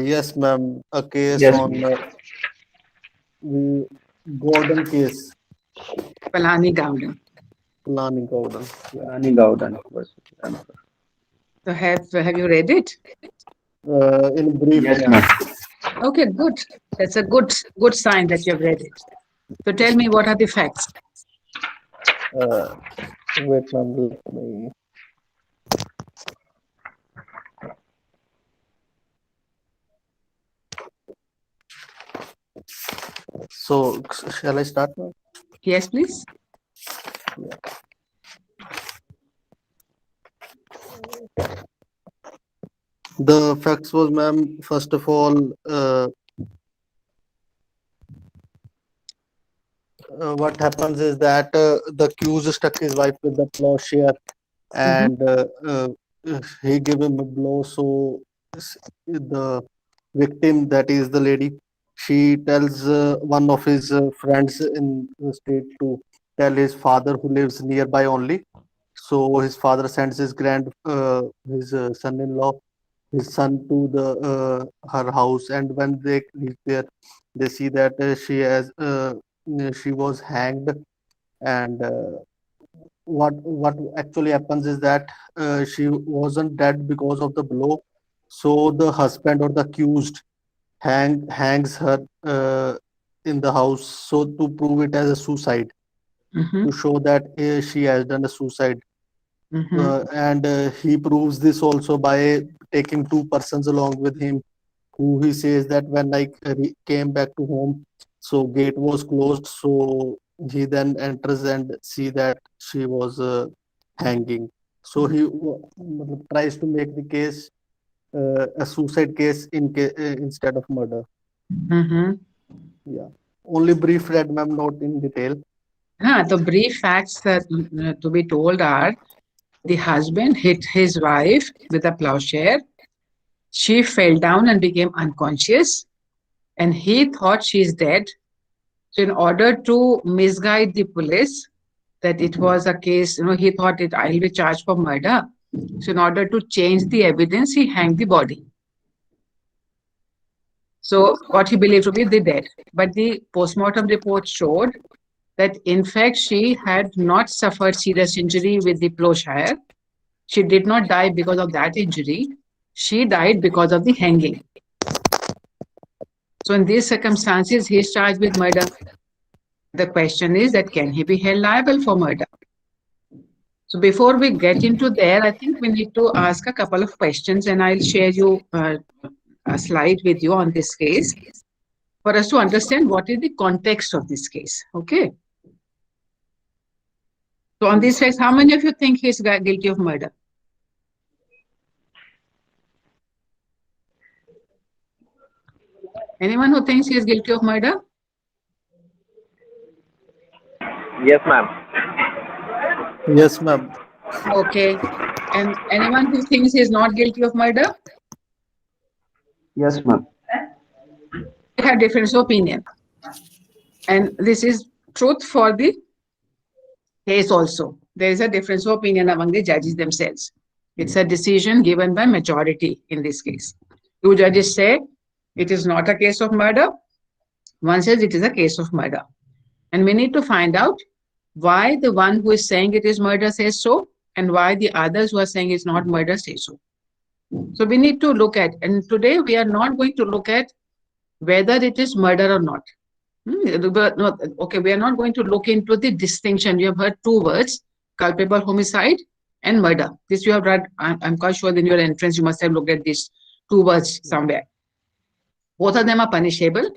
Yes, ma'am. A case Yes, on the Gordon case, Palani Gowden. Lani Gordon. Yeah. Rani Gowdan versus Ramakrishna. So have you read it? In brief, Yes, ma'am. ma'am. Okay, good. That's a good sign that you have read it. So tell me, what are the facts? Uh, Wait, ma'am. Let me. So, shall I start now? Yes, please. The facts was, ma'am, first of all, what happens is that the accused struck his wife with the plowshare Mm-hmm. and he gave him a blow. So the victim, that is the lady, she tells one of his friends in the state to tell his father who lives nearby only. So his father sends his son-in-law, his son to the her house, and when they reach there, they see that she was hanged, and what actually happens is that she wasn't dead because of the blow. So the husband or the accused hangs her in the house, so to prove it as a suicide, Mm-hmm. to show that she has done a suicide. Mm-hmm. And he proves this also by taking two persons along with him, who he says that when I came back to home, so gate was closed. So he then enters and see that she was hanging. So he tries to make the case a suicide case instead of murder. Mm-hmm. Yeah. Only brief read, ma'am, not in detail. The brief facts that to be told are: the husband hit his wife with a plowshare. She fell down and became unconscious, and he thought she is dead. So, in order to misguide the police that it was a case, he thought it I'll be charged for murder. So, in order to change the evidence, he hanged the body. So, what he believed to be the dead. But the postmortem report showed that, in fact, she had not suffered serious injury with the plowshare. She did not die because of that injury. She died because of the hanging. So, in these circumstances, he is charged with murder. The question is that can he be held liable for murder? So, before we get into there, I think we need to ask a couple of questions, and I'll share you a slide with you on this case for us to understand what is the context of this case. Okay. So, on this case, how many of you think he is guilty of murder? Anyone who thinks he is guilty of murder? Yes, ma'am. Yes, ma'am. Okay. And anyone who thinks he is not guilty of murder? Yes, ma'am. We have difference of opinion. And this is truth for the case also. There is a difference of opinion among the judges themselves. It's a decision given by majority in this case. Two judges say it is not a case of murder. One says it is a case of murder. And we need to find out why the one who is saying it is murder says so, and why the others who are saying it's not murder say so. So we need to look at, and today we are not going to look at whether it is murder or not. Okay, we are not going to look into the distinction. You have heard two words: culpable homicide and murder. This you have read. I'm quite sure in your entrance you must have looked at these two words somewhere. Both of them are punishable.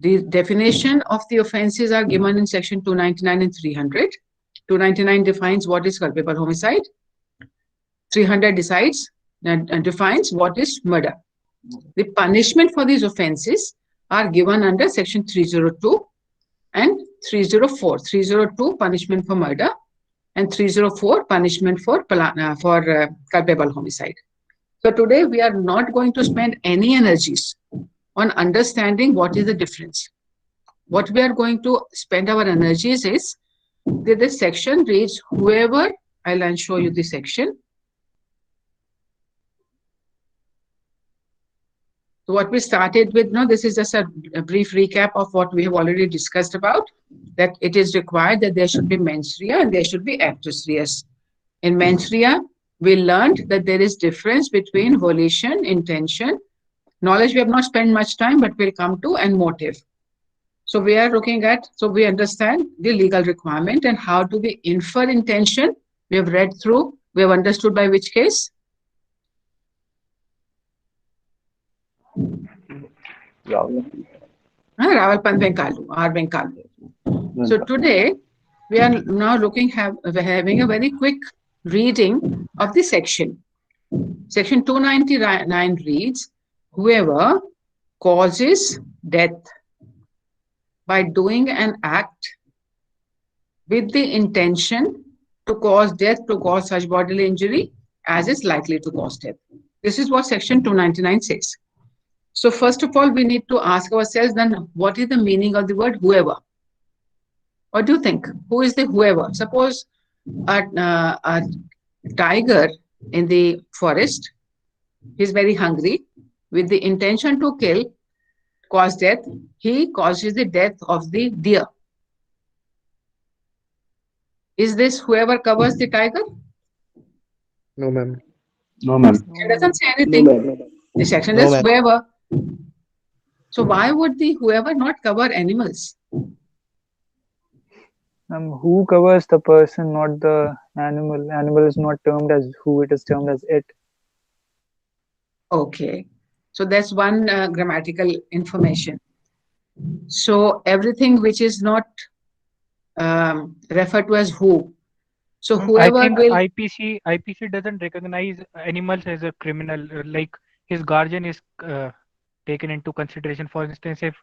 The definition of the offenses are given in section 299 and 300. 299 defines what is culpable homicide. 300 defines what is murder. The punishment for these offenses are given under section 302 and 304. 302 punishment for murder and 304 punishment for culpable homicide. So today we are not going to spend any energies on understanding what is the difference. What we are going to spend our energies is that this section reads whoever, I'll show you the section. So what we started with, no, this is just a brief recap of what we have already discussed about, that it is required that there should be mens rea and there should be actus reus. In mens rea, we learned that there is difference between volition, intention, knowledge we have not spent much time, but we'll come to, and motive. So we are looking at, so we understand the legal requirement and how do we infer intention. We have read through, we have understood by which case. Rawalpant Venkalu, R. Venkalu. So today we are now having a very quick reading of the section. Section 299 reads, whoever causes death by doing an act with the intention to cause death, to cause such bodily injury as is likely to cause death. This is what section 299 says. So first of all, we need to ask ourselves then, what is the meaning of the word whoever? What do you think? Who is the whoever? Suppose a tiger in the forest is very hungry with the intention to kill, cause death. He causes the death of the deer. Is this whoever covers the tiger? No, ma'am. No, ma'am. It doesn't say anything. The section No, is ma'am. whoever. So why would the whoever not cover animals? Who covers the person, not the animal. Animal is not termed as who, it is termed as it. Okay. So that's one grammatical information. So everything which is not referred to as who. So I whoever think will. IPC doesn't recognize animals as a criminal. Like his guardian is taken into consideration. For instance, if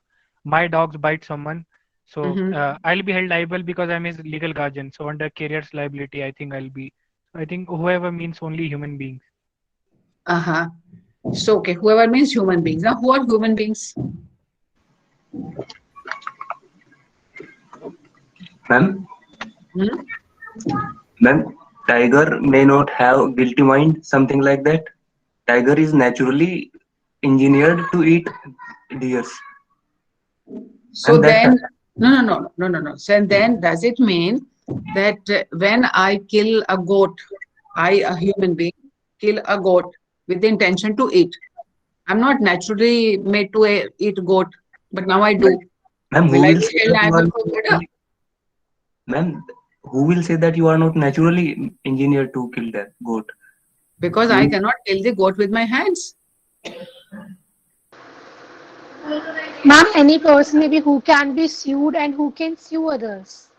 my dogs bite someone, so I'll be held liable because I'm his legal guardian. So under carrier's liability, I think I'll be. I think whoever means only human beings. Uh-huh. So okay, whoever means human beings. Now who are human beings? Ma'am, Hmm? ma'am, tiger may not have guilty mind, something like that. Tiger is naturally engineered to eat deers. So And that's then, no. So then does it mean that when I kill a goat, I, a human being, kill a goat with the intention to eat? I'm not naturally made to eat goat, but now I do. Ma'am, who Will I will be say held that you liable are for murder? ma'am, who will say that you are not naturally engineered to kill that goat? Because I cannot kill the goat with my hands. Ma'am, any person maybe who can be sued and who can sue others.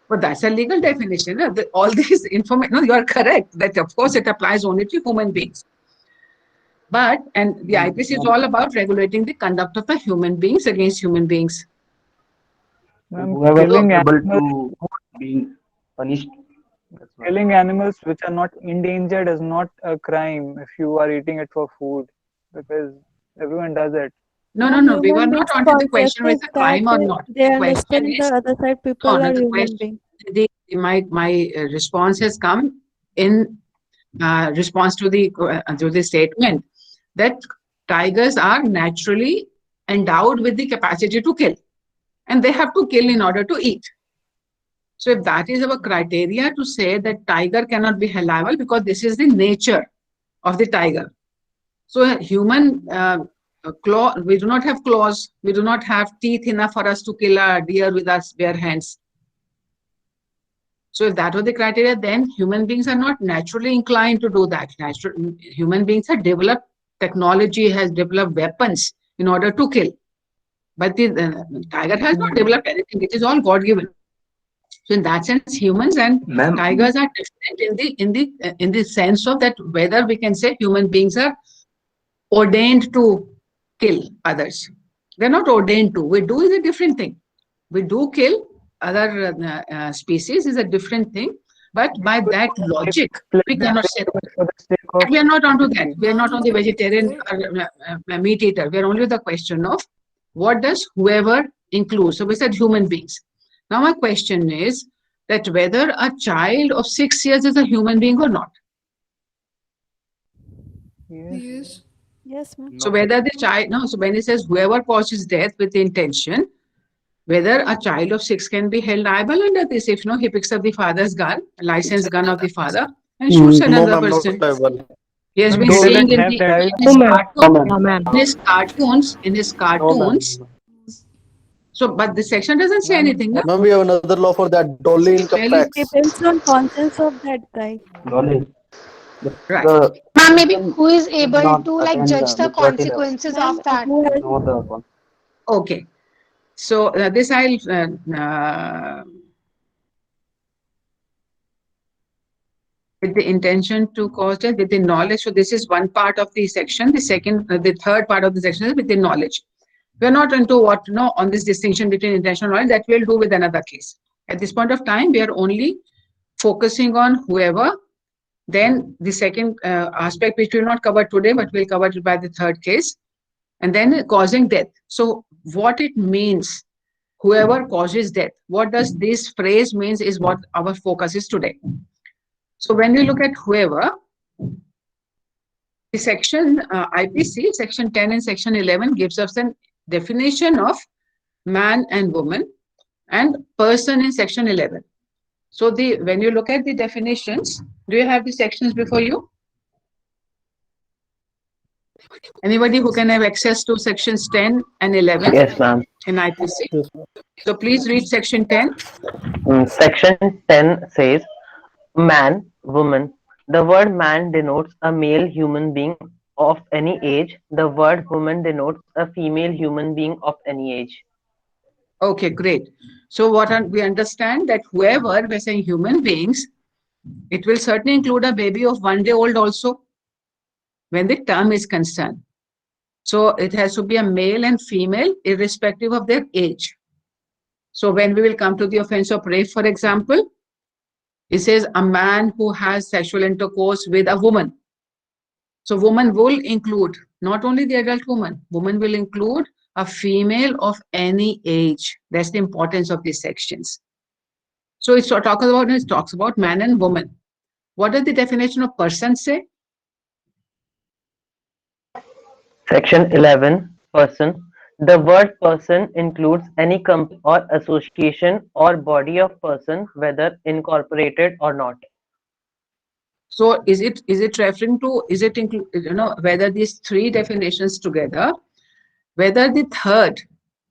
But that's a legal definition. No? All these information, no, you are correct that of course it applies only to human beings. But, and the IPC is all about regulating the conduct of the human beings against human beings. Whoever is Killing able animals, to being punished. That's why. killing animals which are not endangered is not a crime if you are eating it for food, because everyone does it. No. Ma'am, We were human not beings' onto the question concept with is the crime that or not. they The question understand is, the other side people no, are the human question, beings. my response has come in response to the statement that tigers are naturally endowed with the capacity to kill, and they have to kill in order to eat. So if that is our criteria to say that tiger cannot be held liable because this is the nature of the tiger. So a human claw, we do not have claws, we do not have teeth enough for us to kill a deer with our bare hands. So if that was the criteria, then human beings are not naturally inclined to do that. Human beings have developed technology, has developed weapons in order to kill. But the tiger has not developed anything. It is all God-given. So in that sense, humans and Ma'am, tigers are different in the sense of that whether we can say human beings are ordained to kill others. They're not ordained to. We do is a different thing. We do kill other species is a different thing. But by that logic, we cannot say that. For the sake of We are not onto that. We are not on the vegetarian meat eater. We are only the question of what does whoever include. So we said human beings. Now my question is that whether a child of 6 years is a human being or not. Yes. Yes. Yes, ma'am. So whether the child, no, so when it says whoever causes death with intention, whether a child of 6 can be held liable under this if no, he picks up the father's gun, licensed gun of the father, and shoots No, another ma'am, not person. liable. He has Ma'am, been they saying doesn't in, have the, that. in his ma'am. cartoons, in his No, ma'am. cartoons. So, but the section doesn't say Ma'am, anything, no? Ma'am, we have another law for that. Dolly income Really? tax. Depends on conscience of that guy. Dolly. Right. The Ma'am, maybe person who is should able not to like attend judge the maturity level. consequences Ma'am, of that? who has Know the one. Okay. So this I'll with the intention to cause death, with the knowledge. So this is one part of the section. The second, the third part of the section is with the knowledge. We're not into what, on this distinction between intentional knowledge that we'll do with another case. At this point of time, we are only focusing on whoever. Then the second aspect, which we'll not cover today, but we'll cover it by the third case. And then causing death. So what it means, whoever causes death, what does this phrase means is what our focus is today. So when we look at whoever, the section IPC, section 10 and section 11 gives us a definition of man and woman and person in section 11. So when you look at the definitions, do you have the sections before you? Anybody who can have access to sections 10 and 11 Yes, ma'am. in IPC? Yes, ma'am. So please read section 10. Section 10 says man, woman. The word man denotes a male human being of any age. The word woman denotes a female human being of any age. Okay, great. So we understand that whoever, we're saying human beings, it will certainly include a baby of 1 day old also when the term is concerned. So it has to be a male and female irrespective of their age. So when we will come to the offense of rape, for example, it says a man who has sexual intercourse with a woman. So woman will include not only the adult woman will include a female of any age. That's the importance of these sections. So it talks about man and woman. What does the definition of person say? Section 11, person. The word person includes any company or association or body of person, whether incorporated or not. So is it referring to, is it include, whether these three definitions together, whether the third,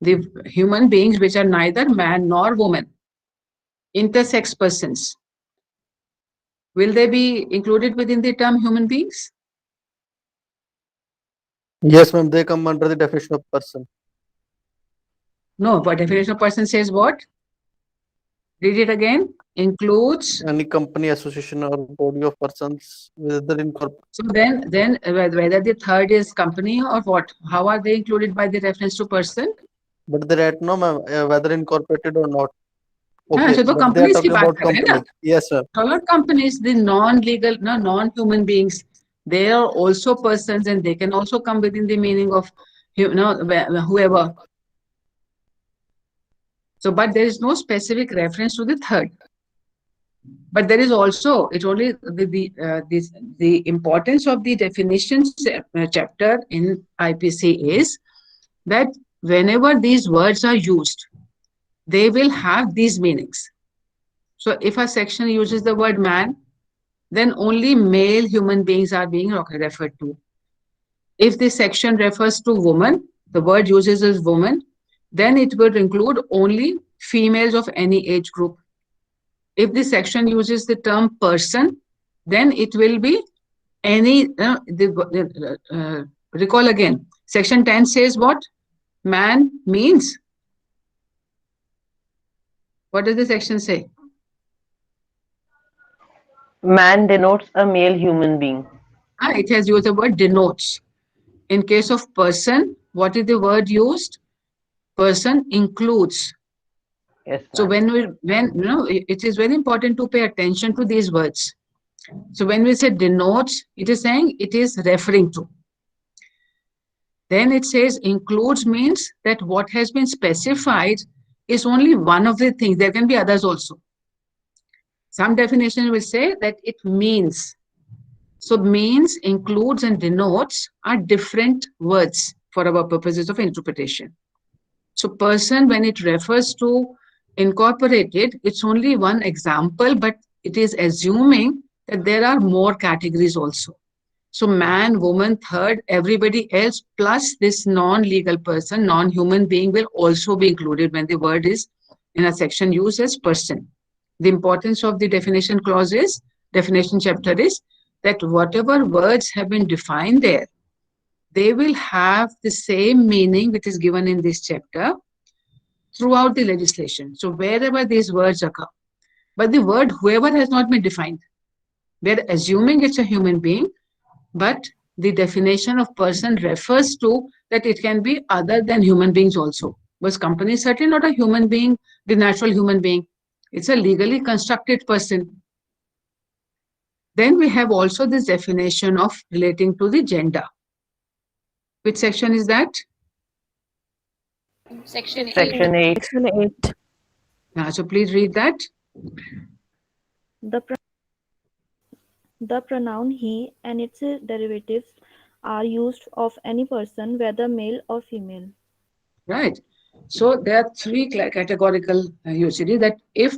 the human beings which are neither man nor woman, intersex persons, will they be included within the term human beings? Yes, ma'am, they come under the definition of person. No, but definition of person says what? Read it again. Includes. Any company, association, or body of persons, whether incorporated. So then whether the third is company or what? How are they included by the reference to person? But they write no, ma'am, whether incorporated or not. हाँ, so तो but they are companies की talking बात about कर रहे हैं ना? company. Yes, sir. All companies, the non-legal, non-human beings, they are also persons and they can also come within the meaning of, whoever. So, but there is no specific reference to the third. But there is also, it's only the importance of the definitions chapter in IPC is that whenever these words are used, they will have these meanings. So if a section uses the word man, then only male human beings are being referred to. If the section refers to woman, the word uses as woman, then it would include only females of any age group. If the section uses the term person, then it will be any, recall again, section 10 says what? Man means. What does the section say? Man denotes a male human being. It has used the word denotes. In case of person, what is the word used? Person includes. Yes. So when it is very important to pay attention to these words. So when we say denotes, it is saying it is referring to. Then it says includes means that what has been specified is only one of the things. There can be others also. Some definition will say that it means. So means, includes, and denotes are different words for our purposes of interpretation. So person, when it refers to incorporated, it's only one example, but it is assuming that there are more categories also. So man, woman, third, everybody else, plus this non-legal person, non-human being will also be included when the word is in a section used as person. The importance of the definition clause is, definition chapter is, that whatever words have been defined there, they will have the same meaning which is given in this chapter throughout the legislation. So wherever these words occur, but the word whoever has not been defined. We're assuming it's a human being, but the definition of person refers to that it can be other than human beings also. Because company is certainly not a human being, the natural human being. It's a legally constructed person. Then we have also this definition of relating to the gender. Which section is that? Section 8. Section 8. Section 8. So please read that. The pronoun he and its derivatives are used of any person, whether male or female. Right. So there are three categorical usage, that if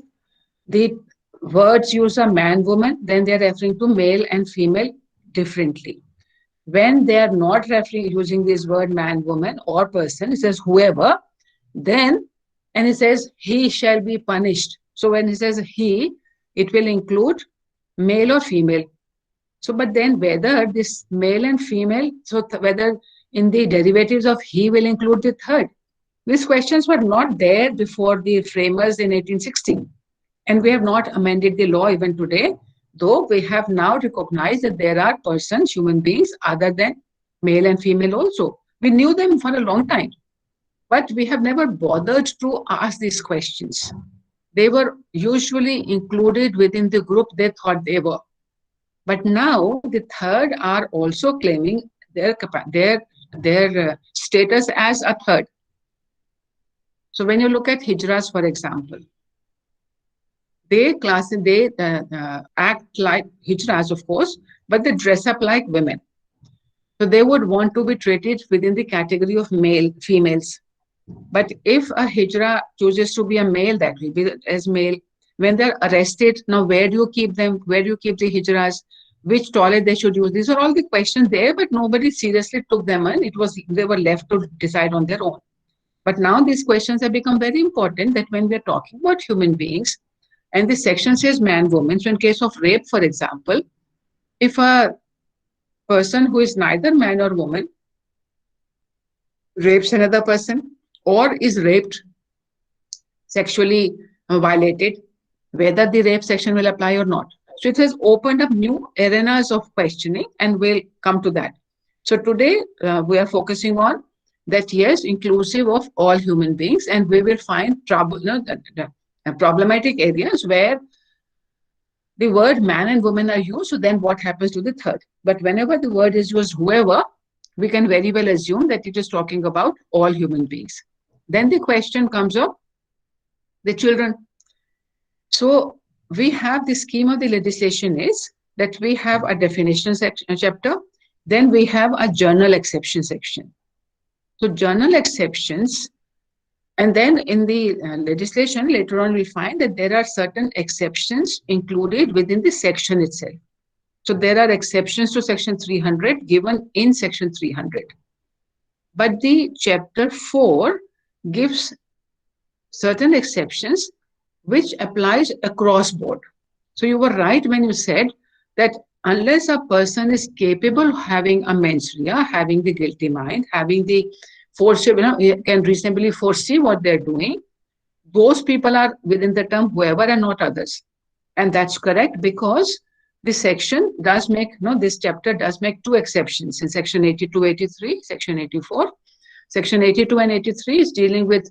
the words use a man, woman, then they are referring to male and female differently. When they are not referring using this word man, woman, or person, it says whoever, then, and it says he shall be punished. So when it says he, it will include male or female. So, but then whether this male and female, so whether in the derivatives of he will include the third. These questions were not there before the framers in 1860. And we have not amended the law even today, though we have now recognized that there are persons, human beings, other than male and female also. We knew them for a long time, but we have never bothered to ask these questions. They were usually included within the group they thought they were. But now the third are also claiming their status as a third. So when you look at hijras, for example, they act like hijras, of course, but they dress up like women. So they would want to be treated within the category of females. But if a hijra chooses to be a male, that will be as male. When they're arrested, now where do you keep them? Where do you keep the hijras? Which toilet they should use? These are all the questions there, but nobody seriously took them in. They were left to decide on their own. But now these questions have become very important, that when we're talking about human beings, and this section says man, woman, so in case of rape, for example, if a person who is neither man or woman rapes another person or is raped, sexually violated, whether the rape section will apply or not. So it has opened up new arenas of questioning, and we'll come to that. So today we are focusing on that, yes, inclusive of all human beings, and we will find problematic areas where the word man and woman are used. So then what happens to the third? But whenever the word is used whoever, we can very well assume that it is talking about all human beings. Then the question comes up, the children. So we have the scheme of the legislation is that we have a definition chapter, then we have a journal exception section. So journal exceptions, and then in the legislation later on we find that there are certain exceptions included within the section itself. So there are exceptions to section 300 given in section 300. But the chapter 4 gives certain exceptions which applies across board. So you were right when you said that unless a person is capable of having a mens rea, having the guilty mind, having the foresight, can reasonably foresee what they're doing, those people are within the term whoever and not others. And that's correct, because this section does make, this chapter does make two exceptions in section 82, 83, section 84. Section 82 and 83 is dealing with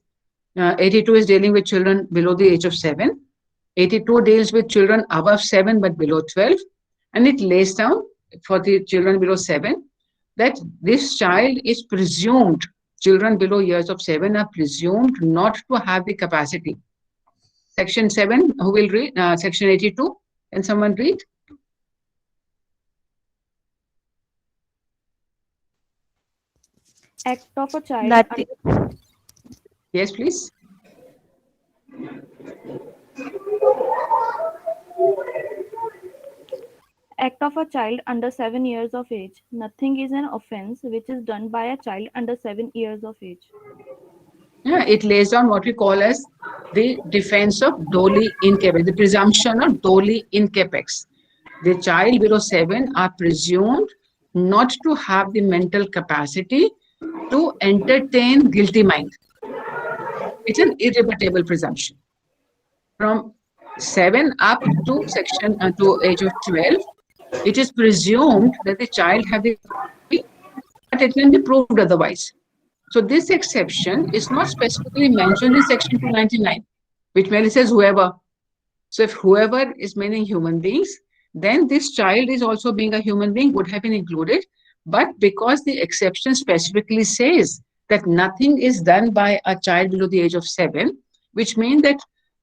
82 is dealing with children below the age of 7. 82 deals with children above 7 but below 12. And it lays down for the children below 7 that this child is presumed, children below years of 7 are presumed not to have the capacity. Section 7, who will read? Section 82, can someone read? Act of a child That under Yes, please. Act of a child under 7 years of age. Nothing is an offense which is done by a child under 7 years of age. Yeah, it lays down what we call as the defense of doli incapex, the presumption of doli incapex. The child below 7 are presumed not to have the mental capacity to entertain guilty mind. It's an irrebuttable presumption. From 7 up to section to age of 12, it is presumed that the child have the, but it can be proved otherwise. So this exception is not specifically mentioned in section 299, which merely says whoever. So if whoever is meaning human beings, then this child is also being a human being would have been included. But because the exception specifically says that nothing is done by a child below the age of 7, which means that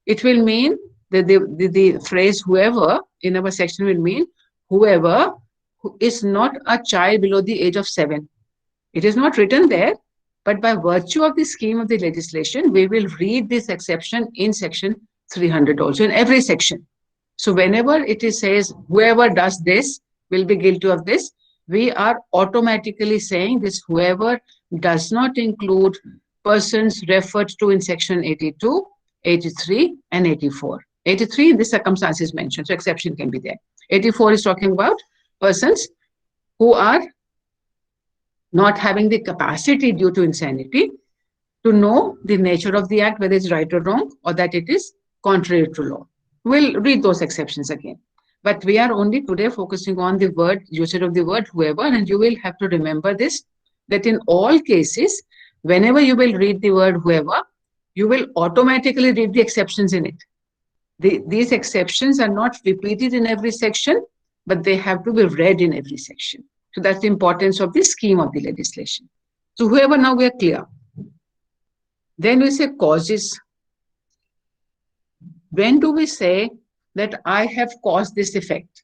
it will mean that the phrase whoever in our section will mean whoever who is not a child below the age of 7. It is not written there, but by virtue of the scheme of the legislation, we will read this exception in section 300 also, in every section. So whenever it is says whoever does this will be guilty of this, we are automatically saying this whoever does not include persons referred to in section 82, 83, and 84. 83 in this circumstance is mentioned, so exception can be there. 84 is talking about persons who are not having the capacity due to insanity to know the nature of the act, whether it's right or wrong, or that it is contrary to law. We'll read those exceptions again. But we are only today focusing on the word, usage of the word whoever, and you will have to remember this, that in all cases, whenever you will read the word whoever, you will automatically read the exceptions in it. These exceptions are not repeated in every section, but they have to be read in every section. So that's the importance of the scheme of the legislation. So whoever, now we are clear. Then we say causes. When do we say that I have caused this effect?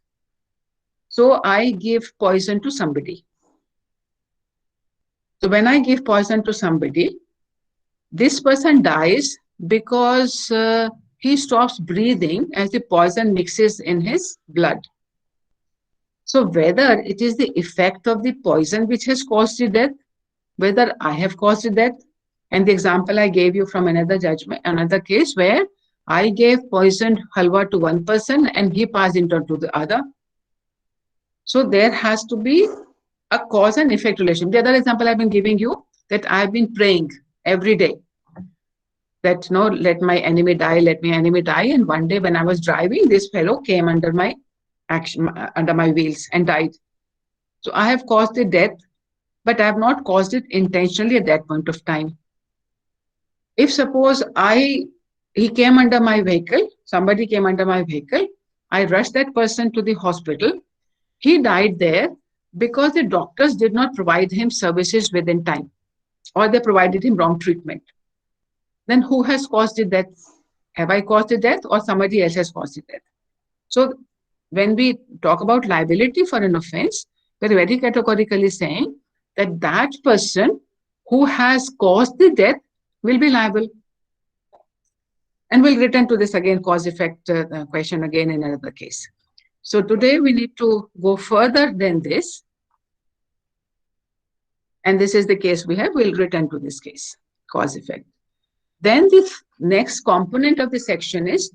So I give poison to somebody. So when I give poison to somebody, this person dies because he stops breathing as the poison mixes in his blood. So whether it is the effect of the poison which has caused the death, whether I have caused the death, and the example I gave you from another judgment, another case where I gave poisoned halwa to one person and he passed it on to the other. So there has to be a cause and effect relation. The other example I've been giving you, that I've been praying every day that no, let my enemy die, let my enemy die. And one day when I was driving, this fellow came under my action, under my wheels and died. So I have caused the death, but I have not caused it intentionally at that point of time. If suppose he came under my vehicle, somebody came under my vehicle, I rushed that person to the hospital, he died there because the doctors did not provide him services within time, or they provided him wrong treatment. Then who has caused the death? Have I caused the death or somebody else has caused the death? So when we talk about liability for an offense, we're very categorically saying that that person who has caused the death will be liable. And we'll return to this again, cause-effect question again in another case. So today we need to go further than this. And this is the case we have. We'll return to this case, cause-effect. Then the next component of the section is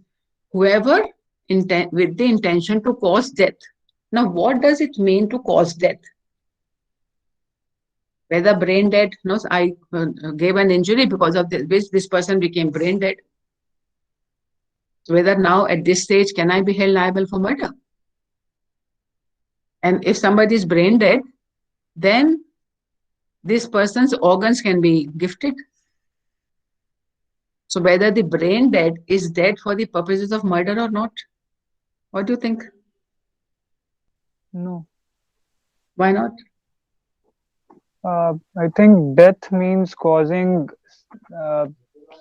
whoever with the intention to cause death. Now, what does it mean to cause death? Whether brain dead, no, I gave an injury because of which this person became brain dead. So whether now at this stage, can I be held liable for murder? And if somebody is brain dead, then this person's organs can be gifted. So whether the brain dead is dead for the purposes of murder or not? What do you think? No. Why not? I think death means causing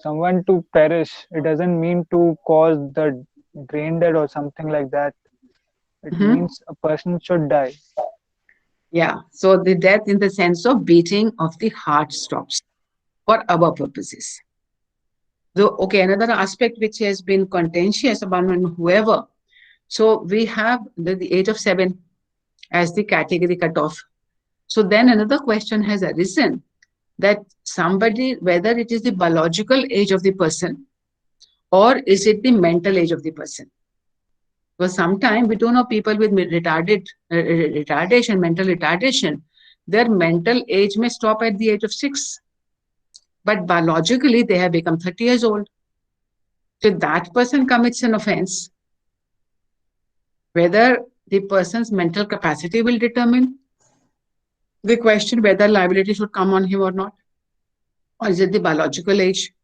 someone to perish. It doesn't mean to cause the brain dead or something like that. It means a person should die. Yeah, so the death in the sense of beating of the heart stops for our purposes. Okay, another aspect which has been contentious among whoever. So we have the age of 7 as the category cutoff. So then another question has arisen that somebody, whether it is the biological age of the person or is it the mental age of the person? Because sometimes we do know people with retardation, mental retardation, their mental age may stop at the age of 6, but biologically they have become 30 years old. So that person commits an offense, whether the person's mental capacity will determine the question whether liability should come on him or not, or is it the biological age?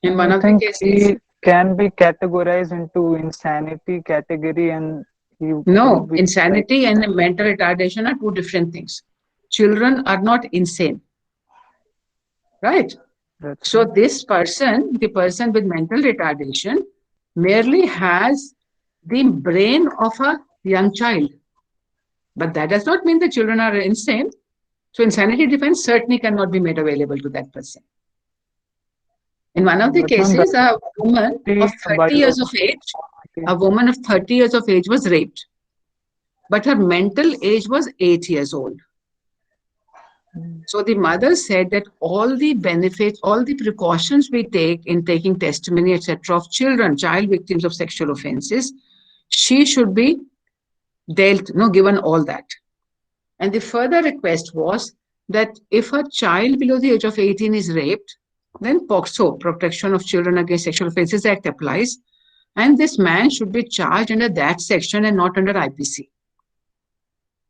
In one I of the think cases, he can be categorized into insanity category, and he no, would be like, insanity and mental retardation are two different things. Children are not insane, right? that's So this person, the person with mental retardation, merely has the brain of a young child. But that does not mean the children are insane. So insanity defense certainly cannot be made available to that person. In one of the But ma'am, cases, a woman of 30 years of age, a woman of 30 years of age was raped, but her mental age was 8 years old. So the mother said that all the benefits, all the precautions we take in taking testimony, etc., of children, child victims of sexual offenses, she should be given all that. And the further request was that if a child below the age of 18 is raped, then POCSO, Protection of Children Against Sexual Offences Act, applies, and this man should be charged under that section and not under IPC.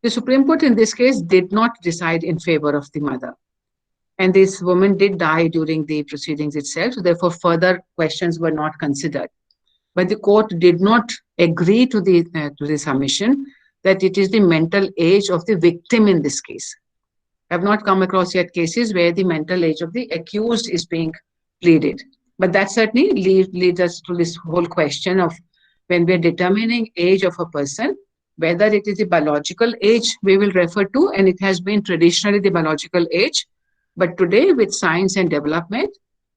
The Supreme Court in this case did not decide in favor of the mother. And this woman did die during the proceedings itself, so therefore further questions were not considered. But the court did not agree to the submission that it is the mental age of the victim in this case. I have not come across yet cases where the mental age of the accused is being pleaded. But that certainly leads us to this whole question of when we are determining age of a person, whether it is the biological age we will refer to, and it has been traditionally the biological age. But today, with science and development,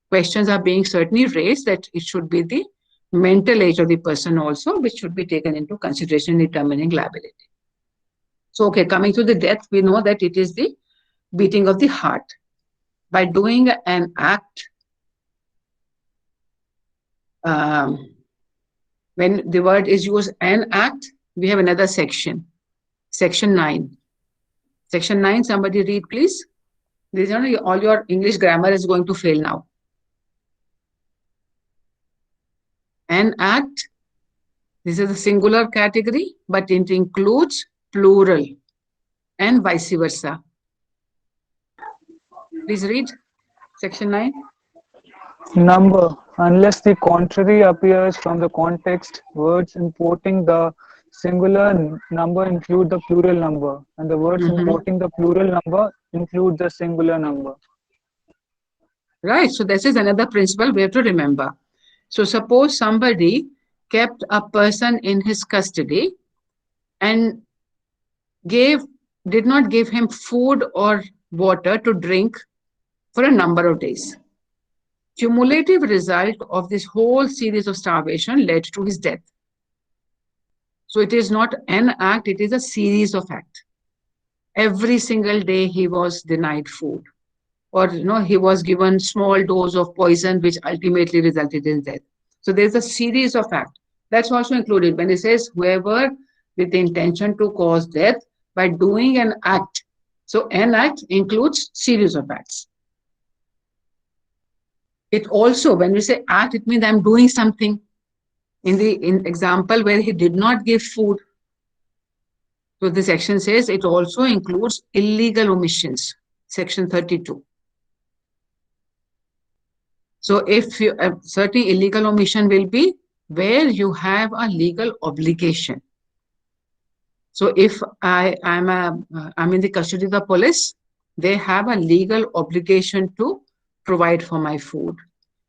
questions are being certainly raised that it should be the mental age of the person also, which should be taken into consideration in determining liability. So, okay, coming to the death, we know that it is the beating of the heart. By doing an act, when the word is used, an act, we have another section, section 9. Section 9, somebody read, please. This is only all your English grammar is going to fail now. An act, this is a singular category, but it includes plural and vice versa. Please read section 9. Number, unless the contrary appears from the context, words importing the singular number include the plural number, and the words importing the plural number include the singular number. Right, so this is another principle we have to remember. So suppose somebody kept a person in his custody and did not give him food or water to drink for a number of days. Cumulative result of this whole series of starvation led to his death. So it is not an act, it is a series of acts. Every single day he was denied food, or he was given small dose of poison, which ultimately resulted in death. So there's a series of acts. That's also included when it says whoever with the intention to cause death by doing an act. So an act includes series of acts. It also, when we say act, it means I'm doing something. In the example where he did not give food, so the section says it also includes illegal omissions, section 32. So if you, a certain illegal omission will be where you have a legal obligation. So if I'm in the custody of the police, they have a legal obligation to provide for my food.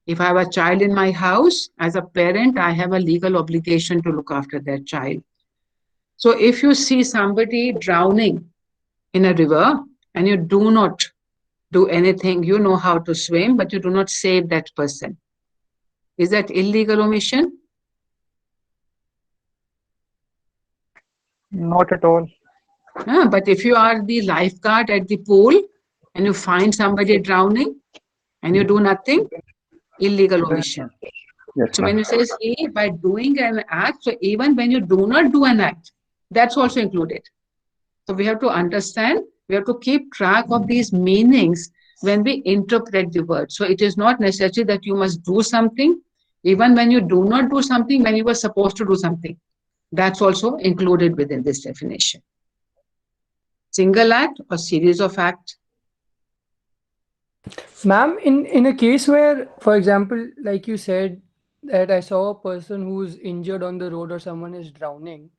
If I have a child in my house, as a parent, I have a legal obligation to look after that child. So if you see somebody drowning in a river and you do not do anything, you know how to swim, but you do not save that person. Is that illegal omission? Not at all. But if you are the lifeguard at the pool and you find somebody drowning and you do nothing, illegal omission. Yes, So when you say see by doing an act, so even when you do not do an act, that's also included. So we have to understand, we have to keep track of these meanings when we interpret the word. So it is not necessary that you must do something, even when you do not do something, when you were supposed to do something. That's also included within this definition. Single act or series of acts. Ma'am, in a case where, for example, like you said, that I saw a person who's injured on the road or someone is drowning,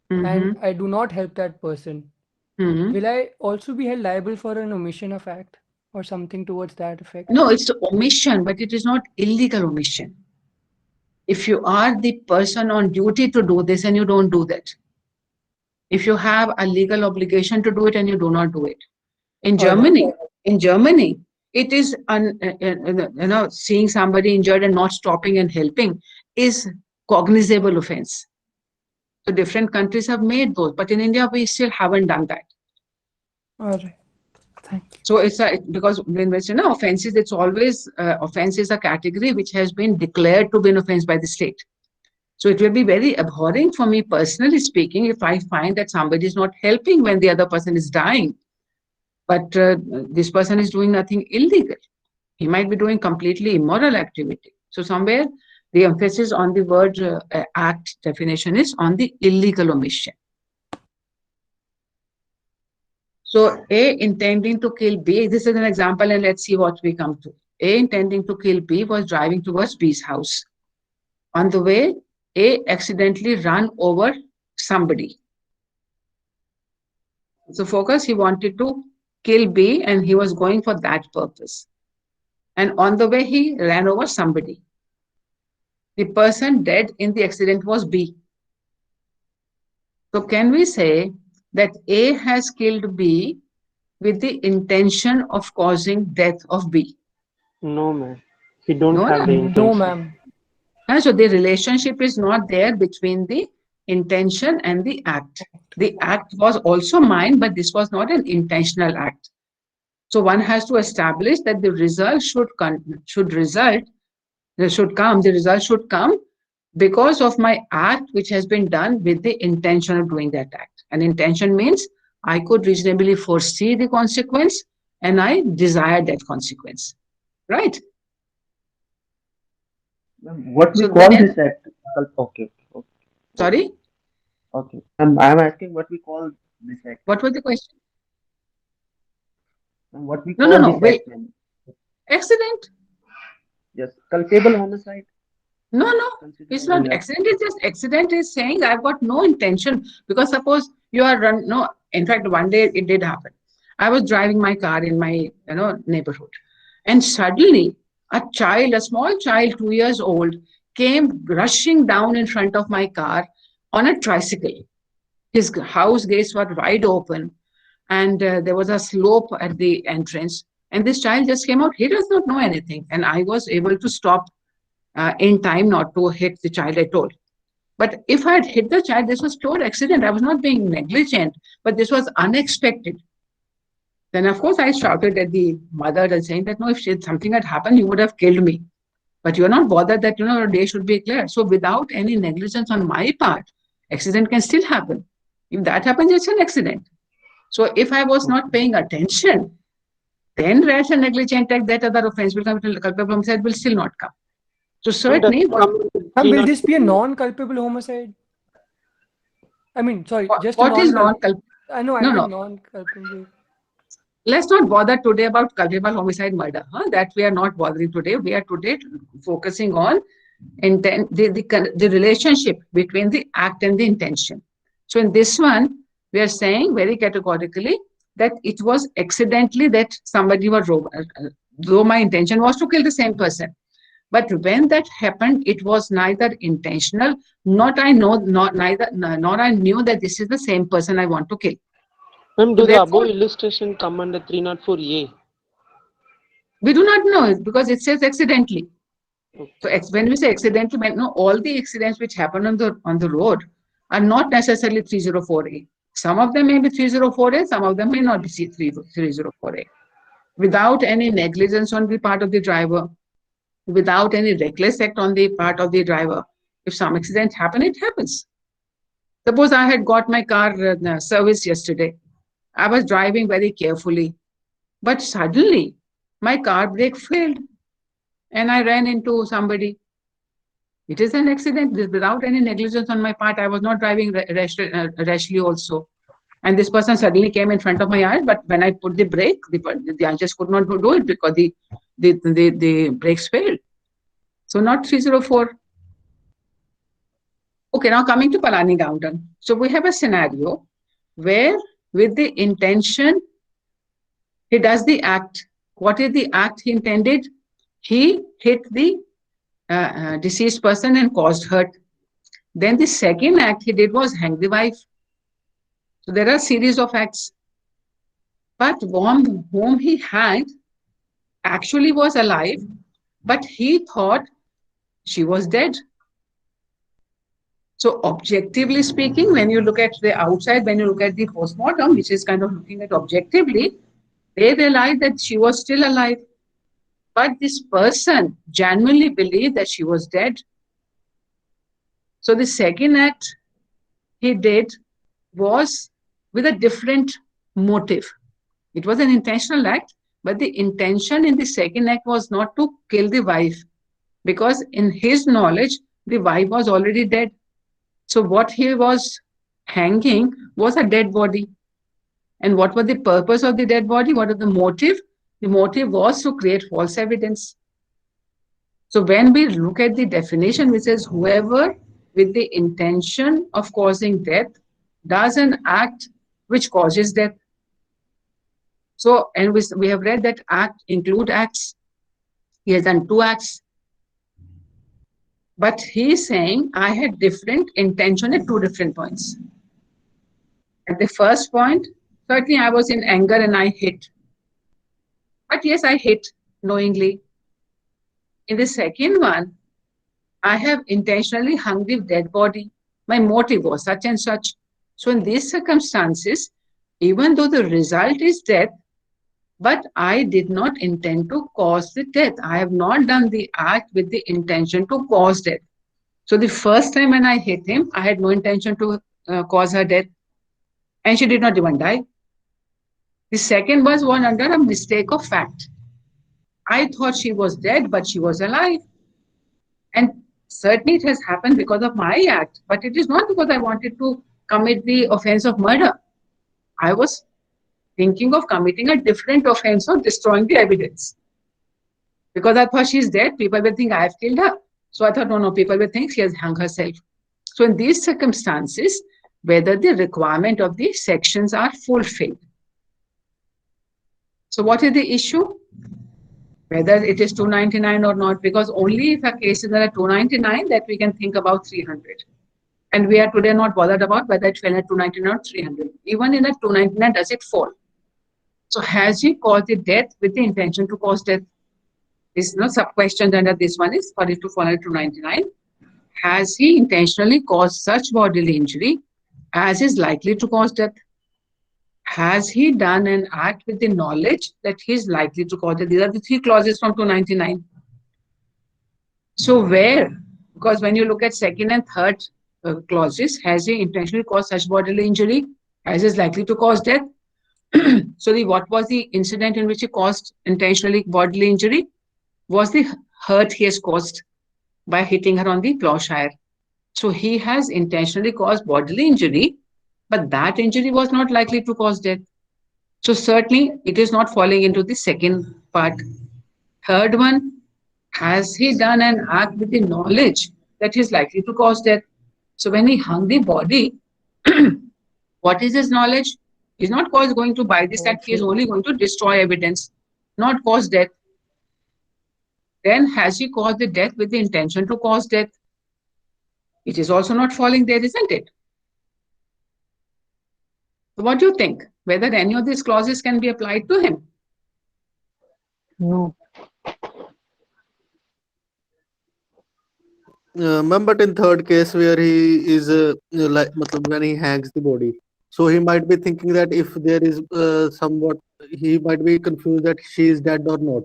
and I do not help that person, will I also be held liable for an omission of act or something towards that effect? No, it's omission, but it is not illegal omission. If you are the person on duty to do this and you don't do that, if you have a legal obligation to do it and you do not do it. In Germany, it is seeing somebody injured and not stopping and helping is cognizable offense. So different countries have made those, but in India we still haven't done that. All right. Thank you. So it's because when we say offenses, it's always offense is a category which has been declared to be an offense by the state. So it will be very abhorring for me personally speaking if I find that somebody is not helping when the other person is dying, but this person is doing nothing illegal. He might be doing completely immoral activity. So somewhere the emphasis on the word act definition is on the illegal omission. So A intending to kill B, this is an example and let's see what we come to. A intending to kill B was driving towards B's house. On the way, A accidentally ran over somebody. So focus, he wanted to kill B and he was going for that purpose. And on the way, he ran over somebody. The person dead in the accident was B. So can we say that A has killed B with the intention of causing death of B? No, ma'am. He don't have the intention. No, ma'am. So the relationship is not there between the intention and the act. The act was also mine, but this was not an intentional act. So one has to establish that the result the result should come because of my act which has been done with the intention of doing that act. And intention means I could reasonably foresee the consequence and I desire that consequence. Right? What we So call then- this act? Okay. Sorry? Okay. I'm asking what we call this act. What was the question? What we No, call no, no, this wait. act, ma'am? Accident? Yes. Culpable homicide. No, Considered it's not an act. accident. It's just accident is saying I've got no intention because suppose you are in fact, one day it did happen. I was driving my car in my neighborhood, and suddenly a small child, 2 years old, came rushing down in front of my car on a tricycle. His house gates were wide open, and there was a slope at the entrance. And this child just came out. He does not know anything, and I was able to stop in time not to hit the child at all. But if I had hit the child, this was pure accident. I was not being negligent, but this was unexpected. Then, of course, I shouted at the mother and saying that, no, if something had happened, you would have killed me. But you're not bothered that, a day should be clear. So without any negligence on my part, accident can still happen. If that happens, it's an accident. So if I was not paying attention, then rash and negligent act, that other offense will come, culpable homicide will still not come. So certainly, Ma'am, will this be a non-culpable homicide? I mean, sorry, just what a is non-culpable. non-culpable? I know, I No, mean no. non-culpable. Let's not bother today about culpable homicide murder. That we are not bothering today. We are today focusing on intent, the relationship between the act and the intention. So in this one, we are saying very categorically that it was accidentally that somebody was robbed, though my intention was to kill the same person. But when that happened, it was neither intentional, nor I knew that this is the same person I want to kill. Ma'am, So do the above therefore, illustration come under 304A? we do not know because it says accidentally. So when we say accidentally, no, all the accidents which happen on the road are not necessarily 304A. Some of them may be 304A, some of them may not be 304A. Without any negligence on the part of the driver, without any reckless act on the part of the driver, if some accident happen, it happens. Suppose I had got my car serviced yesterday. I was driving very carefully, but suddenly my car brake failed and I ran into somebody. It is an accident without any negligence on my part. I was not driving rashly also. And this person suddenly came in front of my eyes, but when I put the brake, I just could not do it because the brakes failed. So not 304. Okay, now coming to Palani Downton. So we have a scenario where with the intention, he does the act. What is the act he intended? He hit the deceased person and caused hurt. Then the second act he did was hang the wife. So there are a series of acts. But whom he hanged actually was alive, but he thought she was dead. So objectively speaking, when you look at the outside, when you look at the postmortem, which is kind of looking at objectively, they realized that she was still alive. But this person genuinely believed that she was dead. So the second act he did was with a different motive. It was an intentional act, but the intention in the second act was not to kill the wife, because in his knowledge, the wife was already dead. So what he was hanging was a dead body. And what was the purpose of the dead body? What was the motive? The motive was to create false evidence. So when we look at the definition, which says whoever with the intention of causing death does an act which causes death. So, and we have read that act include acts. He has done 2 acts. But he's saying I had different intention at 2 different points. At the first point, certainly I was in anger and I hit. But yes, I hit knowingly. In the second one, I have intentionally hung the dead body. My motive was such and such. So in these circumstances, even though the result is death, but I did not intend to cause the death. I have not done the act with the intention to cause death. So the first time when I hit him, I had no intention to cause her death. And she did not even die. The second was one under a mistake of fact. I thought she was dead, but she was alive. And certainly it has happened because of my act, but it is not because I wanted to commit the offense of murder. I was thinking of committing a different offense of destroying the evidence. Because I thought she's dead, people will think I have killed her. So I thought, no, people will think she has hung herself. So in these circumstances, whether the requirement of the sections are fulfilled. So what is the issue? Whether it is 299 or not, because only if a case is at 299 that we can think about 300. And we are today not bothered about whether it fell at 299 or 300. Even in a 299, does it fall? So has he caused the death with the intention to cause death? This is no sub-question under this one is for it to fall at 299. Has he intentionally caused such bodily injury as is likely to cause death? Has he done an act with the knowledge that he is likely to cause death? These are the 3 clauses from 299. So where? Because when you look at second and third clauses, has he intentionally caused such bodily injury as is likely to cause death? So what was the incident in which he caused intentionally bodily injury? Was the hurt he has caused by hitting her on the plowshare. So he has intentionally caused bodily injury, but that injury was not likely to cause death. So certainly it is not falling into the second part. Third one, has he done an act with the knowledge that he is likely to cause death? So when he hung the body, what is his knowledge? He's not going to buy this act, he is only going to destroy evidence, not cause death. Then has he caused the death with the intention to cause death? It is also not falling there, isn't it? So what do you think? whether any of these clauses can be applied to him. No. Ma'am, but in third case where he is like matlab, when he hangs the body, so he might be thinking that if there is somewhat, he might be confused that she is dead or not.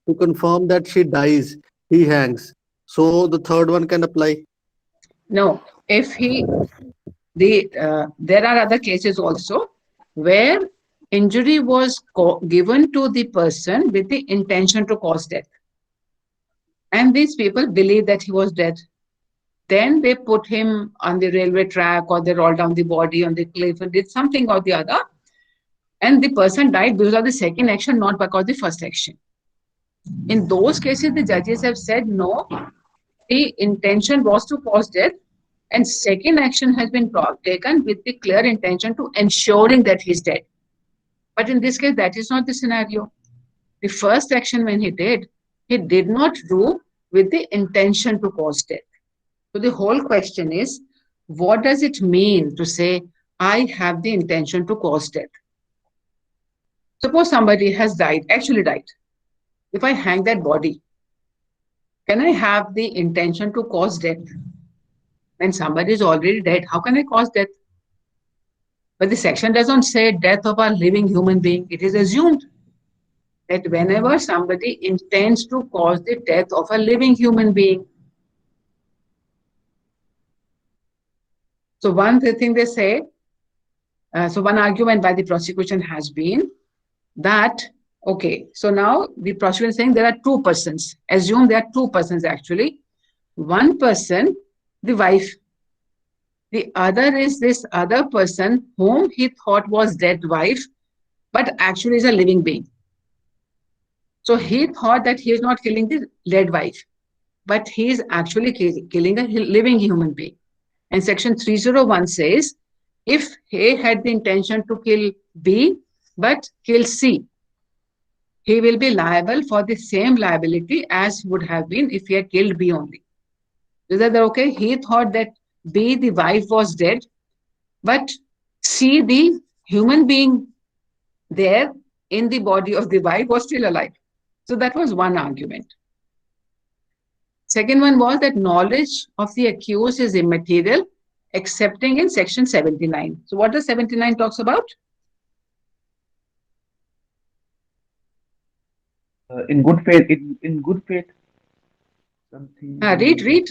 To confirm that she dies, he hangs. So the third one can apply. No, if there are other cases also where injury was given to the person with the intention to cause death. And these people believe that he was dead. Then they put him on the railway track, or they rolled down the body on the cliff and did something or the other. And the person died because of the second action, not because of the first action. In those cases, the judges have said, no, the intention was to cause death, and second action has been taken with the clear intention to ensuring that he's dead. But in this case, that is not the scenario. The first action when he did not do with the intention to cause death. So the whole question is, what does it mean to say, I have the intention to cause death? Suppose somebody has died, actually died. If I hang that body, can I have the intention to cause death? When somebody is already dead, how can I cause death? But the section doesn't say death of a living human being. It is assumed that whenever somebody intends to cause the death of a living human being. So one thing they say, so one argument by the prosecution has been that, okay, so now the prosecution is saying there are two persons. Assume there are two persons actually. One person, the wife. The other is this other person whom he thought was dead wife, but actually is a living being. So he thought that he is not killing the dead wife, but he is actually killing a living human being. And section 301 says, if A had the intention to kill B, but kill C, he will be liable for the same liability as would have been if he had killed B only. Is that okay? He thought that B, the wife, was dead, but C, the human being there in the body of the wife, was still alive. So that was one argument. Second one was that knowledge of the accused is immaterial, excepting in section 79. So what does 79 talks about? In good faith, in good faith. Something. Read.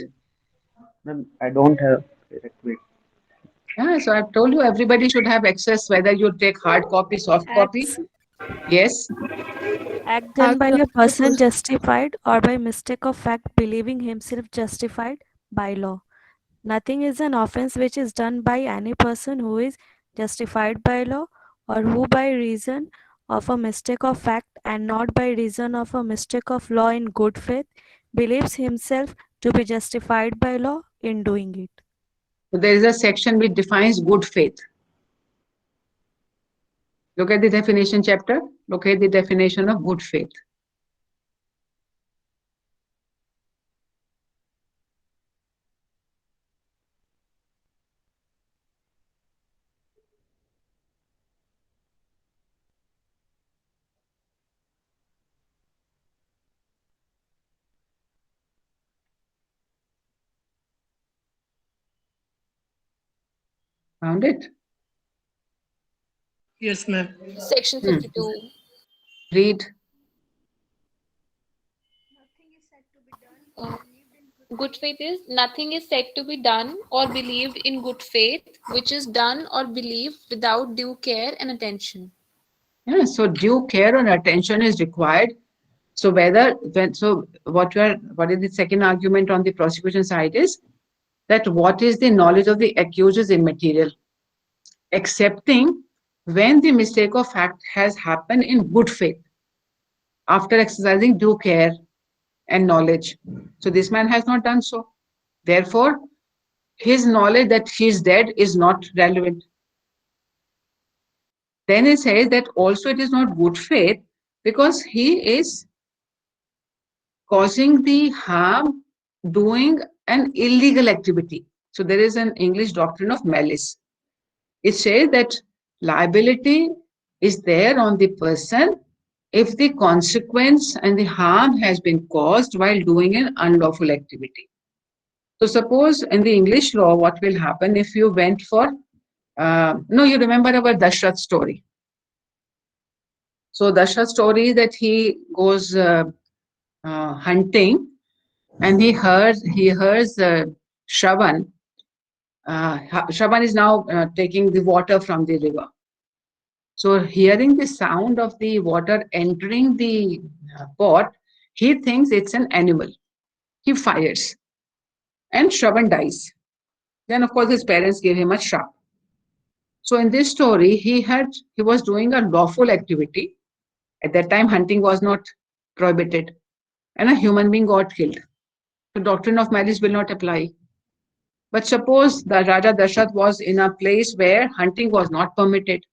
Ma'am, I don't have direct faith. Yeah, so I've told you everybody should have access, whether you take hard copy, soft copy. Yes. Act done by a person justified or by mistake of fact believing himself justified by law. Nothing is an offense which is done by any person who is justified by law, or who by reason of a mistake of fact and not by reason of a mistake of law in good faith believes himself to be justified by law in doing it. So there is a section which defines good faith. Look at the definition chapter. Look at the definition of good faith. Found it? Yes, ma'am. Section 52. Read. Good faith is nothing is said to be done or believed in good faith, which is done or believed without due care and attention. Yeah, so due care and attention is required. So what is the second argument on the prosecution side is that what is the knowledge of the accused is immaterial, excepting when the mistake of fact has happened in good faith after exercising due care and knowledge. So this man has not done so. Therefore, his knowledge that he is dead is not relevant. Then it says that also it is not good faith because he is causing the harm, doing an illegal activity. So there is an English doctrine of malice. It says that liability is there on the person if the consequence and the harm has been caused while doing an unlawful activity. So suppose in the English law, what will happen if you went for, no, you remember our Dashrath story. So Dashrath story that he goes hunting and he hears Shravan. Shravan is now taking the water from the river. So hearing the sound of the water entering the pot, he thinks it's an animal. He fires and Shravan dies. Then of course his parents gave him a shrap. So in this story, he was doing a lawful activity. At that time, hunting was not prohibited, and a human being got killed. The doctrine of marriage will not apply. But suppose the Raja Dashrath was in a place where hunting was not permitted,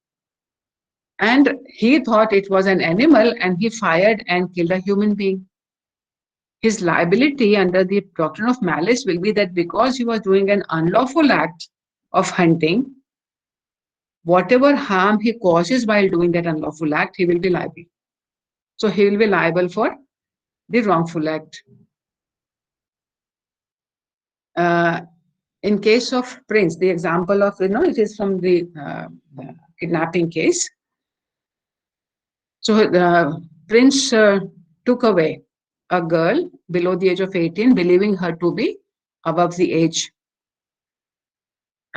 and he thought it was an animal, and he fired and killed a human being. His liability under the doctrine of malice will be that because he was doing an unlawful act of hunting, whatever harm he causes while doing that unlawful act, he will be liable. So he will be liable for the wrongful act. In case of Prince, the example of, it is from the kidnapping case. So the Prince took away a girl below the age of 18, believing her to be above the age,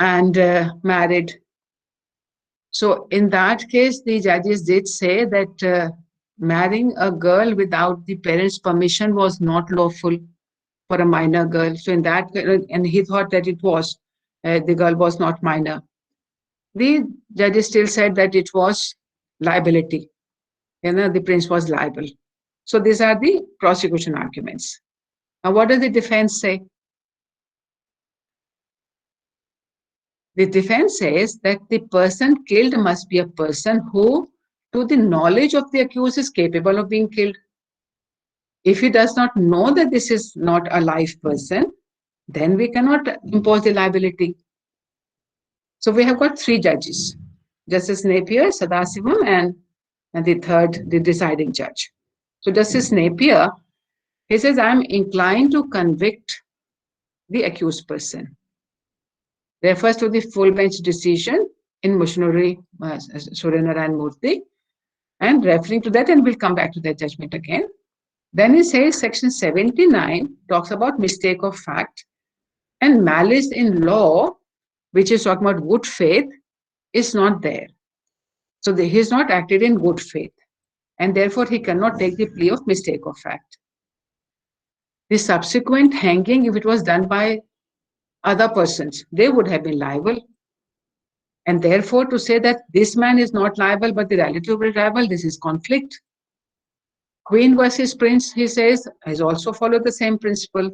and married. So in that case, the judges did say that marrying a girl without the parents' permission was not lawful for a minor girl. So in that, and he thought that it was, the girl was not minor. The judges still said that it was liability. The prince was liable. So these are the prosecution arguments. Now, what does the defense say? The defense says that the person killed must be a person who, to the knowledge of the accused, is capable of being killed. If he does not know that this is not a live person, then we cannot impose the liability. So we have got three judges, Justice Napier, Sadasivam, and the third, the deciding judge. So Justice Napier, he says, I am inclined to convict the accused person. Refers to the full bench decision in Musunuri, Suryanarayan Murthy, and referring to that, and we'll come back to that judgment again. Then he says section 79 talks about mistake of fact, and malice in law, which is talking about good faith, is not there. So he is not acted in good faith, and therefore he cannot take the plea of mistake of fact. The subsequent hanging, if it was done by other persons, they would have been liable. And therefore, to say that this man is not liable, but the relative will be liable, this is conflict. Queen versus Prince, he says, has also followed the same principle.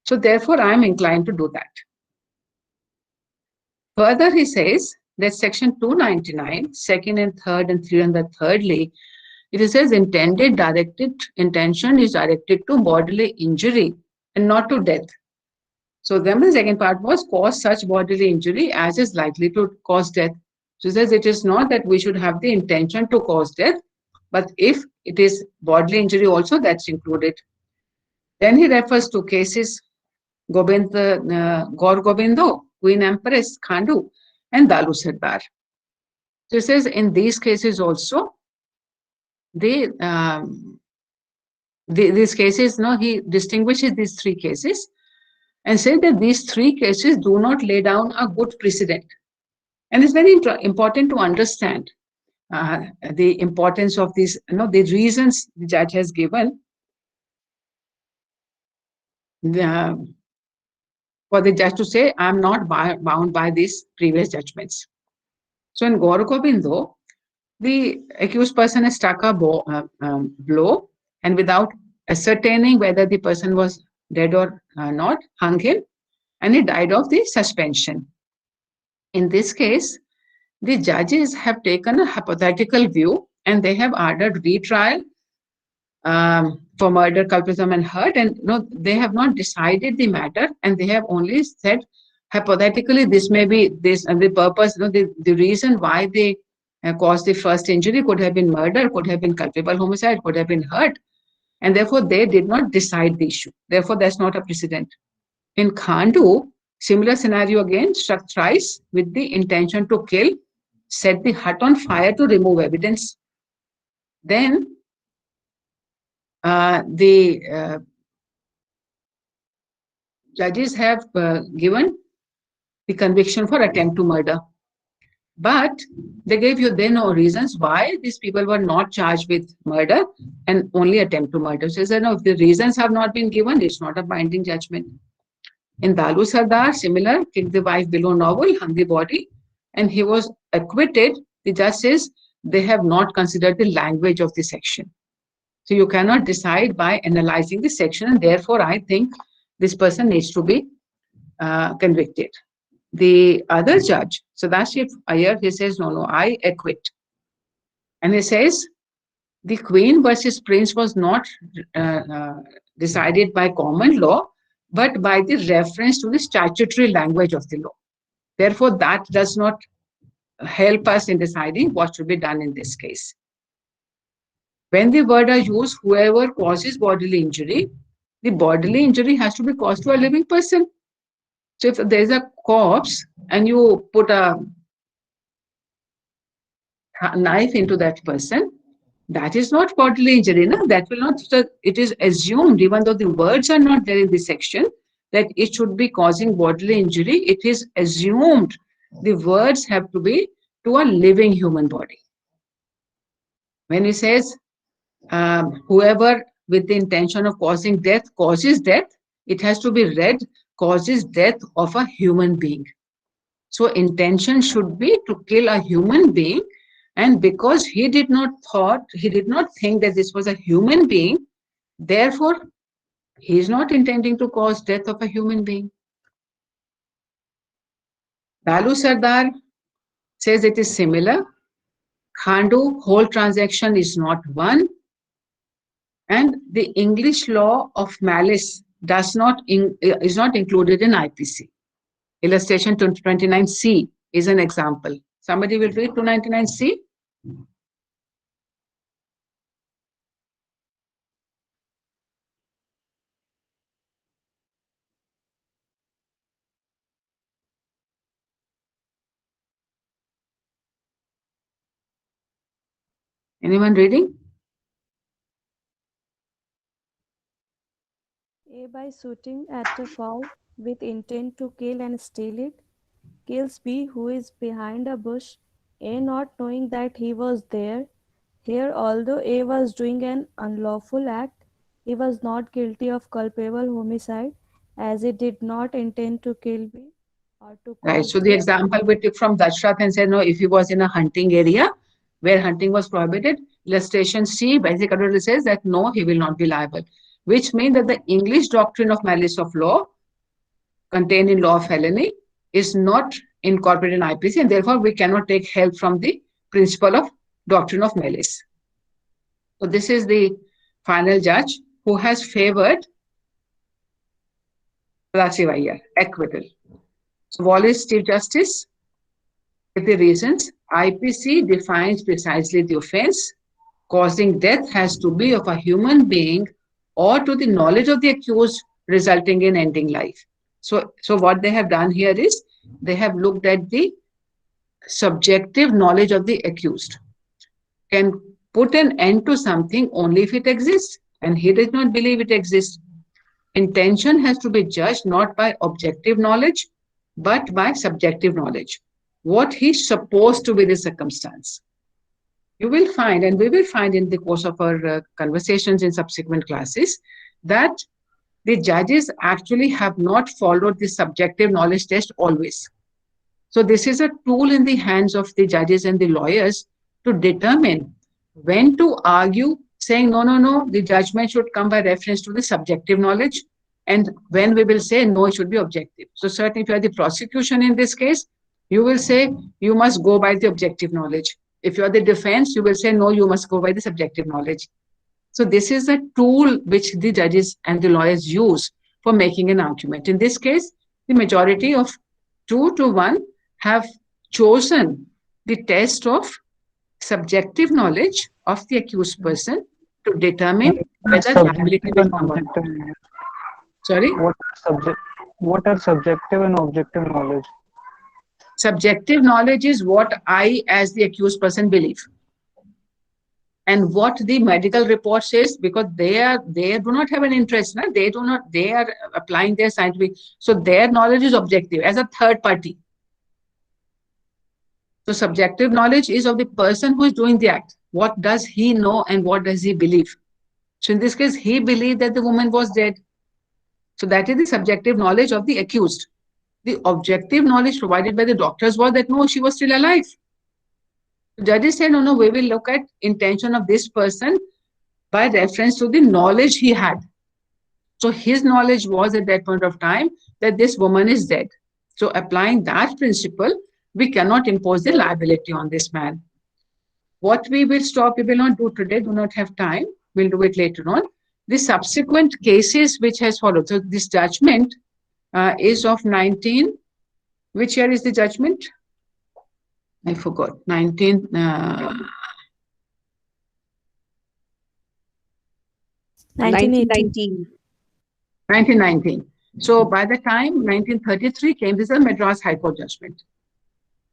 So therefore, I am inclined to do that. Further, he says that section 299, second and third and 303rdly, it says intended directed intention is directed to bodily injury and not to death. So then the second part was cause such bodily injury as is likely to cause death. So it says it is not that we should have the intention to cause death, but if it is bodily injury also, that's included. Then he refers to cases Gaur Gobindo, Queen Empress, Khandu, and Dalu Sardar. So he says in these cases also, these cases, he distinguishes these three cases and said that these three cases do not lay down a good precedent. And it's very important to understand the importance of these, the reasons the judge has given for the judge to say, I'm not bound by these previous judgments. So in Gaur Gobindo, the accused person has struck a blow, and without ascertaining whether the person was dead or not, hung him, and he died of the suspension. In this case, the judges have taken a hypothetical view, and they have ordered retrial for murder, culpability, and hurt, and they have not decided the matter, and they have only said hypothetically this may be this, and the purpose, the reason why they caused the first injury, could have been murder, could have been culpable homicide, could have been hurt. And therefore, they did not decide the issue. Therefore, that's not a precedent. In Khandu, similar scenario again, struck thrice with the intention to kill, set the hut on fire to remove evidence. Then the judges have given the conviction for attempt to murder. But they gave you then no reasons why these people were not charged with murder and only attempt to murder. So they said, no, if the reasons have not been given, it's not a binding judgment. In Dalu Sardar, similar, kicked the wife below novel, hung the body, and he was acquitted. The judge says they have not considered the language of the section. So you cannot decide by analyzing the section, and therefore I think this person needs to be convicted. The other judge, Sadashiv Iyer, he says, no, I acquit. And he says, the Queen versus Prince was not decided by common law, but by the reference to the statutory language of the law. Therefore, that does not help us in deciding what should be done in this case. When the word are used, whoever causes bodily injury, the bodily injury has to be caused to a living person. So if there is a corpse and you put a knife into that person, that is not bodily injury. No? That will not, it is assumed, even though the words are not there in this section, that it should be causing bodily injury. It is assumed the words have to be to a living human body. When he says, whoever with the intention of causing death causes death, it has to be read causes death of a human being. So intention should be to kill a human being, and because he did not think that this was a human being, therefore he is not intending to cause death of a human being. Dalu Sardar says it is similar. Khandu, whole transaction is not one. And the English law of malice is not included in IPC. Illustration 229C is an example. Somebody will read 299C. Anyone reading? A, by shooting at a fowl with intent to kill and steal it, kills B, who is behind a bush, A not knowing that he was there. Here, although A was doing an unlawful act, he was not guilty of culpable homicide, as he did not intend to kill B or to Right. cause So the example we took from Dashrath and said, no, if he was in a hunting area where hunting was prohibited, illustration C basically says that no, he will not be liable, which means that the English doctrine of malice of law contained in law of felony is not incorporated in IPC, and therefore we cannot take help from the principle of doctrine of malice. So this is the final judge who has favored Sadashiv Iyer, acquittal. So Wallace, Chief Justice, with the reasons, IPC defines precisely the offense. Causing death has to be of a human being or to the knowledge of the accused, resulting in ending life. So what they have done here is they have looked at the subjective knowledge of the accused. Can put an end to something only if it exists, and he does not believe it exists. Intention has to be judged not by objective knowledge, but by subjective knowledge. What he's supposed to be the circumstance. You will find, and we will find in the course of our conversations in subsequent classes, that the judges actually have not followed the subjective knowledge test always. So this is a tool in the hands of the judges and the lawyers to determine when to argue, saying, no, the judgment should come by reference to the subjective knowledge, and when we will say, no, it should be objective. So certainly if you are the prosecution in this case, you will say, you must go by the objective knowledge. If you are the defense, you will say, no, you must go by the subjective knowledge. So this is a tool which the judges and the lawyers use for making an argument. In this case, the majority of 2-1 have chosen the test of subjective knowledge of the accused person to determine whether Subjective liability and will come or not. objective knowledge. Sorry? What are subjective and objective knowledge? Subjective knowledge is what I, as the accused person, believe. And what the medical report says, because they do not have an interest, no? They are applying their scientific, so their knowledge is objective as a third party. So subjective knowledge is of the person who is doing the act. What does he know and what does he believe? So in this case, he believed that the woman was dead. So that is the subjective knowledge of the accused. The objective knowledge provided by the doctors was that no, she was still alive. The judges said, no, we will look at intention of this person by reference to the knowledge he had. So his knowledge was at that point of time that this woman is dead. So applying that principle, we cannot impose the liability on this man. What we will not do today, do not have time, we'll do it later on. The subsequent cases which has followed. So this judgment is of 19, which year is the judgment? I forgot, 1919. So by the time 1933 came, this is a Madras High Court judgment.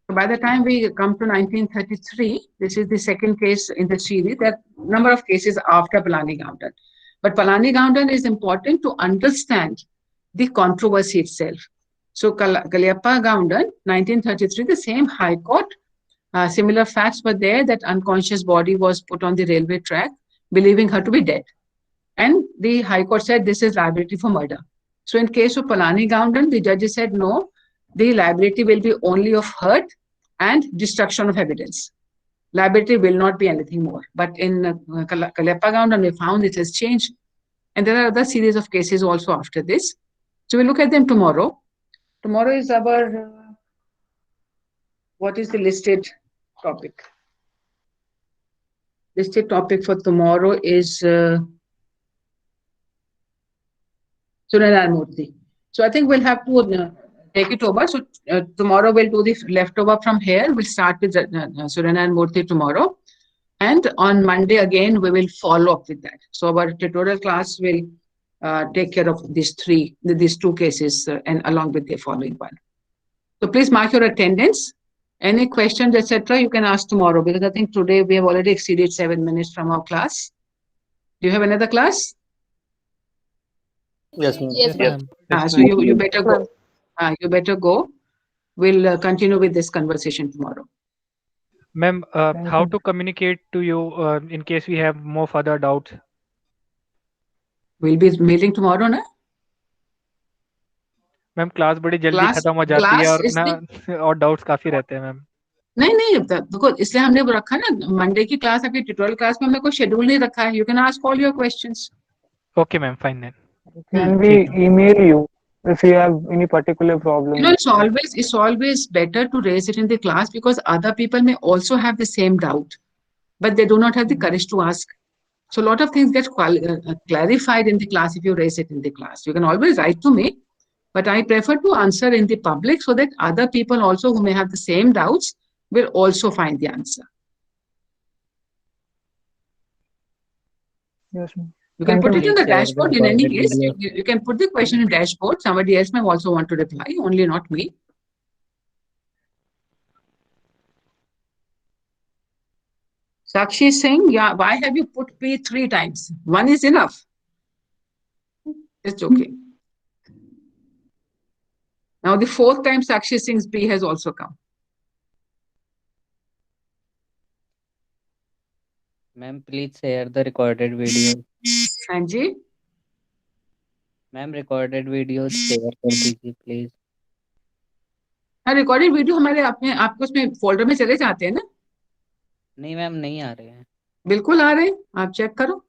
So by the time we come to 1933, this is the second case in the series. There are a number of cases after Palani Gowden. But Palani Gowden is important to understand the controversy itself. So Kalyappa Gowden, 1933, the same High Court, similar facts were there that unconscious body was put on the railway track, believing her to be dead. And the High Court said this is liability for murder. So in case of Palani Gowden, the judges said no, the liability will be only of hurt and destruction of evidence. Liability will not be anything more. But in Kalyappa Gowden, we found it has changed. And there are other series of cases also after this. So we'll look at them tomorrow. Tomorrow is our, what is the listed topic? Listed topic for tomorrow is Suryanarayan Murthy. So I think we'll have to take it over. So tomorrow we'll do the leftover from here. We'll start with Suryanarayan Murthy tomorrow. And on Monday again, we will follow up with that. So our tutorial class will take care of these two cases and along with the following one. So please mark your attendance. Any questions, etc., you can ask tomorrow, because I think today we have already exceeded 7 minutes from our class. Do you have another class? Yes, ma'am. Yes, ma'am. So you better go. You better go. We'll continue with this conversation tomorrow. Ma'am, how to communicate to you in case we have more further doubts? We'll be meeting tomorrow, na? Ma'am class बड़ी जल्दी खत्म हो जाती है और ना और doubts काफी रहते हैं मैम। नहीं देखो, इसलिए हमने वो रखा ना, मंडे की क्लास आपकी ट्यूटोरियल क्लास में हमने कोई शेड्यूल नहीं रखा है. You can ask all your questions. Okay ma'am, fine then. Can we email you if you have any particular problem? You know, it's always better to raise it in the class, because other people may also have the same doubt, but they do not have the courage to ask. So a lot of things get clarified in the class if you raise it in the class. You can always write to me, but I prefer to answer in the public so that other people also who may have the same doubts will also find the answer. Yes, ma'am. You can put it in the dashboard in any case. You can put the question in dashboard. Somebody else may also want to reply, only not me. Sakshi is saying, yeah, why have you put P 3 times? One is enough. It's okay. Now the 4th time Sakshi sings P has also come. Ma'am, please share the recorded video. Anji? Ma'am, recorded videos share कर दीजिए please. हाँ, recorded video हमारे अपने आपको उसमें folder में चले जाते हैं ना? नहीं मैम, नहीं आ रहे हैं. बिल्कुल आ रहे हैं, आप चेक करो.